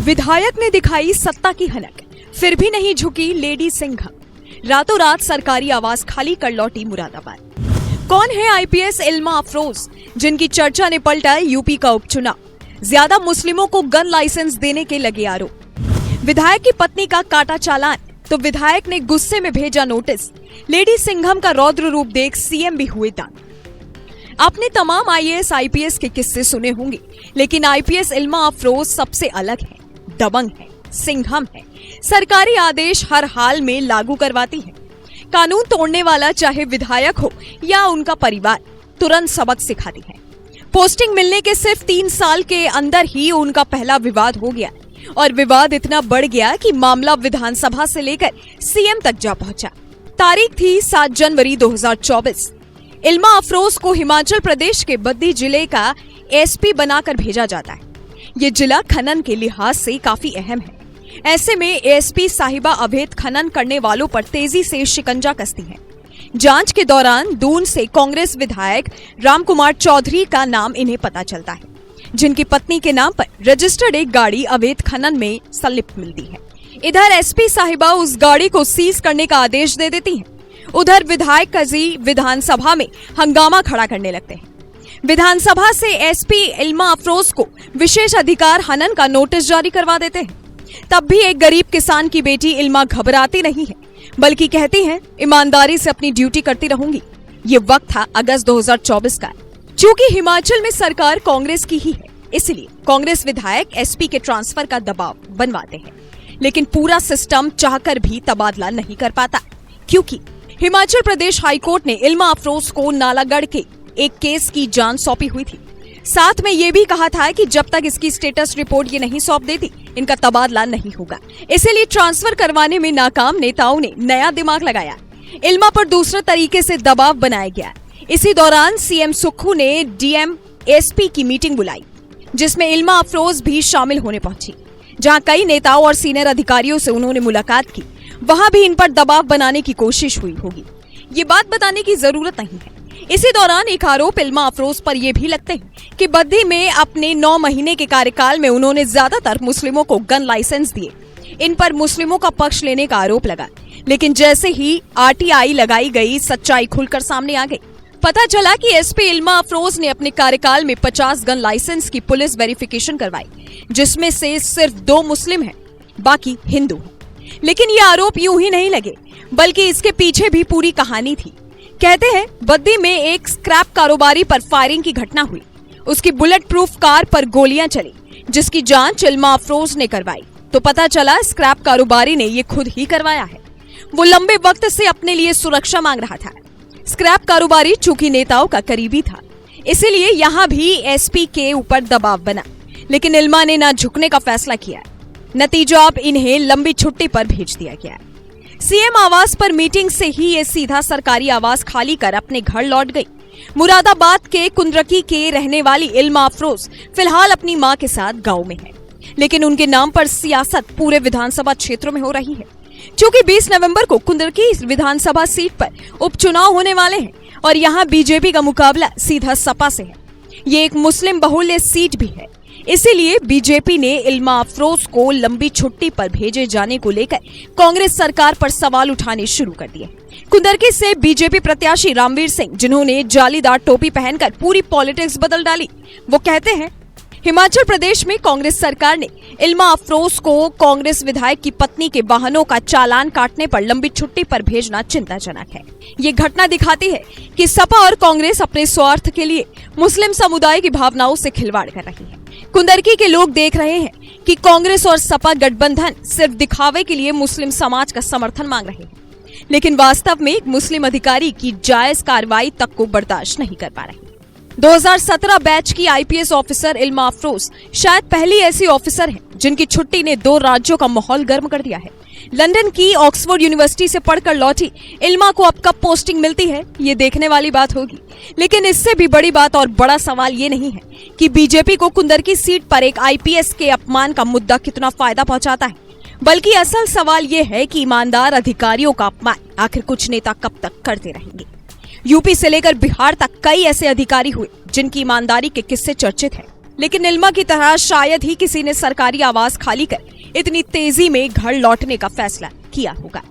विधायक ने दिखाई सत्ता की हनक, फिर भी नहीं झुकी लेडी सिंघम। रातों रात सरकारी आवास खाली कर लौटी मुरादाबाद। कौन है आईपीएस इल्मा अफरोज, जिनकी चर्चा ने पलटा यूपी का उपचुनाव? ज्यादा मुस्लिमों को गन लाइसेंस देने के लगे आरोप। विधायक की पत्नी का काटा चालान तो विधायक ने गुस्से में भेजा नोटिस। लेडी सिंघम का रौद्र रूप देख सीएम भी हुए तंग। आपने तमाम आईएएस आईपीएस के किस्से सुने होंगे, लेकिन आईपीएस इल्मा अफरोज सबसे अलग है, दबंग है, सिंघम है। सरकारी आदेश हर हाल में लागू करवाती है। कानून तोड़ने वाला चाहे विधायक हो या उनका परिवार, तुरंत सबक सिखाती है। पोस्टिंग मिलने के सिर्फ 3 साल के अंदर ही उनका पहला विवाद हो गया और विवाद इतना बढ़ गया कि मामला विधानसभा से लेकर सीएम तक जा पहुंचा। तारीख थी 7 जनवरी 2024। इल्मा अफरोज को हिमाचल प्रदेश के बद्दी जिले का एसपी बनाकर भेजा जाता है। ये जिला खनन के लिहाज से काफी अहम है। ऐसे में एसपी साहिबा अवैध खनन करने वालों पर तेजी से शिकंजा कसती है। जांच के दौरान दून से कांग्रेस विधायक रामकुमार चौधरी का नाम इन्हें पता चलता है, जिनकी पत्नी के नाम पर रजिस्टर्ड एक गाड़ी अवैध खनन में संलिप्त मिलती है। इधर एसपी साहिबा उस गाड़ी को सीज करने का आदेश दे देती हैं। उधर विधायक कजी विधानसभा में हंगामा खड़ा करने लगते हैं। विधानसभा से एसपी इल्मा अफरोज को विशेष अधिकार हनन का नोटिस जारी करवा देते हैं। तब भी एक गरीब किसान की बेटी इल्मा घबराती नहीं है, बल्कि कहती है, ईमानदारी से अपनी ड्यूटी करती रहूंगी। ये वक्त था अगस्त 2024 का। चूंकि हिमाचल में सरकार कांग्रेस की ही है, इसलिए कांग्रेस विधायक एसपी के ट्रांसफर का दबाव बनवाते हैं। लेकिन पूरा सिस्टम चाहकर भी तबादला नहीं कर पाता, क्योंकि हिमाचल प्रदेश हाईकोर्ट ने इल्मा अफरोज को नालागढ़ के एक केस की जांच सौंपी हुई थी। साथ में ये भी कहा था कि जब तक इसकी स्टेटस रिपोर्ट ये नहीं सौंप देती, इनका तबादला नहीं होगा। इसीलिए ट्रांसफर करवाने में नाकाम नेताओं ने नया दिमाग लगाया। इल्मा पर दूसरे तरीके से दबाव बनाया गया। इसी दौरान सीएम सुक्खू ने डीएम एसपी की मीटिंग बुलाई, जिसमें इल्मा अफरोज भी शामिल होने पहुंची। जहां कई नेताओं और सीनियर अधिकारियों से उन्होंने मुलाकात की, वहां भी इन पर दबाव बनाने की कोशिश हुई होगी। ये बात बताने की जरूरत नहीं है। इसी दौरान एक आरोप इल्मा अफरोज पर यह भी लगते हैं कि बद्दी में अपने 9 महीने के कार्यकाल में उन्होंने ज्यादातर मुस्लिमों को गन लाइसेंस दिए। इन पर मुस्लिमों का पक्ष लेने का आरोप लगा, लेकिन जैसे ही आरटीआई लगाई गई, सच्चाई खुलकर सामने आ गई। पता चला कि एसपी इल्मा अफरोज ने अपने कार्यकाल में 50 गन लाइसेंस की पुलिस वेरिफिकेशन करवाई, जिसमें से सिर्फ 2 मुस्लिम हैं, बाकी हिंदू हैं। लेकिन ये आरोप यूं ही नहीं लगे, बल्कि इसके पीछे भी पूरी कहानी थी। कहते हैं, बद्दी में एक स्क्रैप कारोबारी पर फायरिंग की घटना हुई। उसकी बुलेट प्रूफ कार पर गोलियां चली, जिसकी जांच इल्मा अफरोज ने करवाई तो पता चला स्क्रैप कारोबारी ने ये खुद ही करवाया है। वो लंबे वक्त से अपने लिए सुरक्षा मांग रहा था। स्क्रैप कारोबारी चूंकि नेताओं का करीबी था, इसीलिए यहाँ भी एसपी के ऊपर दबाव बना। लेकिन इल्मा ने ना झुकने का फैसला किया। नतीजा अब इन्हें लंबी छुट्टी पर भेज दिया गया। सीएम आवास पर मीटिंग से ही ये सीधा सरकारी आवास खाली कर अपने घर लौट गई। मुरादाबाद के कुंद्रकी के रहने वाली इल्मा अफरोज फिलहाल अपनी मां के साथ गांव में है, लेकिन उनके नाम पर सियासत पूरे विधानसभा क्षेत्रों में हो रही है। क्योंकि 20 नवंबर को कुंद्रकी विधानसभा सीट पर उपचुनाव होने वाले हैं और यहाँ बीजेपी का मुकाबला सीधा सपा से है। ये एक मुस्लिम बहुल्य सीट भी है, इसीलिए बीजेपी ने इल्मा अफरोज को लंबी छुट्टी पर भेजे जाने को लेकर कांग्रेस सरकार पर सवाल उठाने शुरू कर दिए। कुंदरकी से बीजेपी प्रत्याशी रामवीर सिंह, जिन्होंने जालीदार टोपी पहनकर पूरी पॉलिटिक्स बदल डाली, वो कहते हैं, हिमाचल प्रदेश में कांग्रेस सरकार ने इल्मा अफरोज को कांग्रेस विधायक की पत्नी के वाहनों का चालान काटने पर लंबी छुट्टी पर भेजना चिंताजनक है। ये घटना दिखाती है कि सपा और कांग्रेस अपने स्वार्थ के लिए मुस्लिम समुदाय की भावनाओं से खिलवाड़ कर रही है। कुंदरकी के लोग देख रहे हैं कि कांग्रेस और सपा गठबंधन सिर्फ दिखावे के लिए मुस्लिम समाज का समर्थन मांग रहे हैं, लेकिन वास्तव में एक मुस्लिम अधिकारी की जायज कार्रवाई तक को बर्दाश्त नहीं कर पा रहे। 2017 बैच की आईपीएस ऑफिसर इल्मा अफरोज शायद पहली ऐसी ऑफिसर है जिनकी छुट्टी ने 2 राज्यों का माहौल गर्म कर दिया है। लंदन की ऑक्सफोर्ड यूनिवर्सिटी से पढ़कर लौटी इल्मा को अब कब पोस्टिंग मिलती है, ये देखने वाली बात होगी। लेकिन इससे भी बड़ी बात और बड़ा सवाल ये नहीं है कि बीजेपी को कुंदरकी सीट पर एक आईपीएस के अपमान का मुद्दा कितना फायदा पहुंचाता है, बल्कि असल सवाल ये है कि ईमानदार अधिकारियों का अपमान आखिर कुछ नेता कब तक करते रहेंगे। यूपी से लेकर बिहार तक कई ऐसे अधिकारी हुए जिनकी ईमानदारी के किस्से चर्चित हैं। लेकिन नीलिमा की तरह शायद ही किसी ने सरकारी आवास खाली कर इतनी तेजी में घर लौटने का फैसला किया होगा।